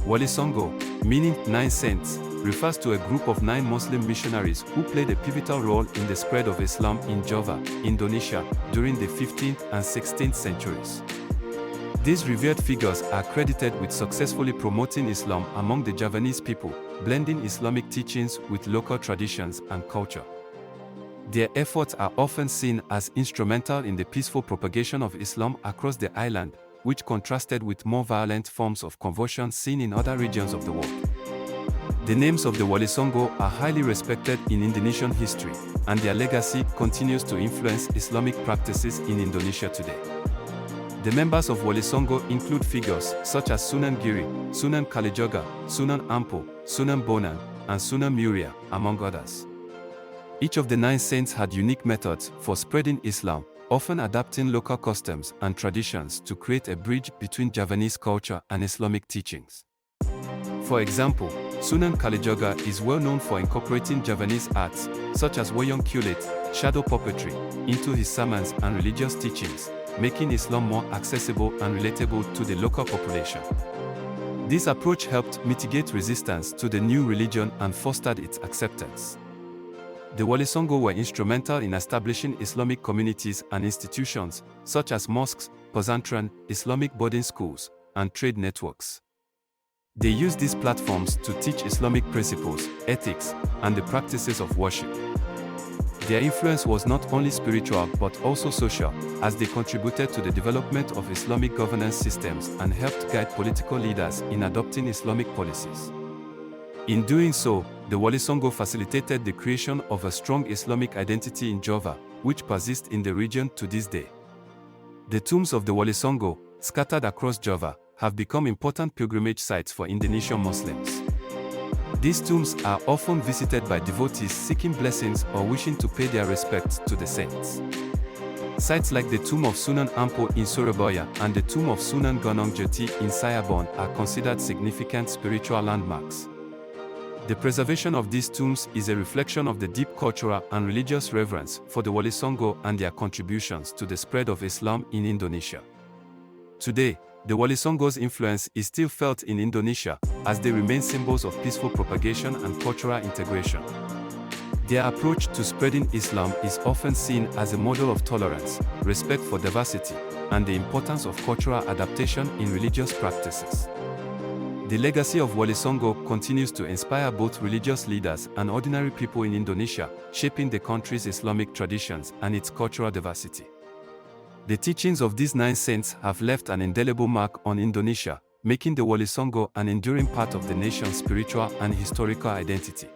Walisongo, meaning 9 saints, refers to a group of 9 Muslim missionaries who played a pivotal role in the spread of Islam in Java, Indonesia, during the 15th and 16th centuries. These revered figures are credited with successfully promoting Islam among the Javanese people, blending Islamic teachings with local traditions and culture. Their efforts are often seen as instrumental in the peaceful propagation of Islam across the island, which contrasted with more violent forms of conversion seen in other regions of the world. The names of the Walisongo are highly respected in Indonesian history, and their legacy continues to influence Islamic practices in Indonesia today. The members of Walisongo include figures such as Sunan Giri, Sunan Kalijogo, Sunan Ampel, Sunan Bonang, and Sunan Muria, among others. Each of the 9 saints had unique methods for spreading Islam, often adapting local customs and traditions to create a bridge between Javanese culture and Islamic teachings. For example, Sunan Kalijogo is well known for incorporating Javanese arts, such as wayang kulit, shadow puppetry, into his sermons and religious teachings, making Islam more accessible and relatable to the local population. This approach helped mitigate resistance to the new religion and fostered its acceptance. The Walisongo were instrumental in establishing Islamic communities and institutions, such as mosques, pesantren, Islamic boarding schools, and trade networks. They used these platforms to teach Islamic principles, ethics, and the practices of worship. Their influence was not only spiritual but also social, as they contributed to the development of Islamic governance systems and helped guide political leaders in adopting Islamic policies. In doing so, the Walisongo facilitated the creation of a strong Islamic identity in Java, which persists in the region to this day. The tombs of the Walisongo, scattered across Java, have become important pilgrimage sites for Indonesian Muslims. These tombs are often visited by devotees seeking blessings or wishing to pay their respects to the saints. Sites like the tomb of Sunan Ampel in Surabaya and the tomb of Sunan Gunung Jati in Cirebon are considered significant spiritual landmarks. The preservation of these tombs is a reflection of the deep cultural and religious reverence for the Walisongo and their contributions to the spread of Islam in Indonesia. Today, the Walisongo's influence is still felt in Indonesia, as they remain symbols of peaceful propagation and cultural integration. Their approach to spreading Islam is often seen as a model of tolerance, respect for diversity, and the importance of cultural adaptation in religious practices. The legacy of Walisongo continues to inspire both religious leaders and ordinary people in Indonesia, shaping the country's Islamic traditions and its cultural diversity. The teachings of these 9 saints have left an indelible mark on Indonesia, making the Walisongo an enduring part of the nation's spiritual and historical identity.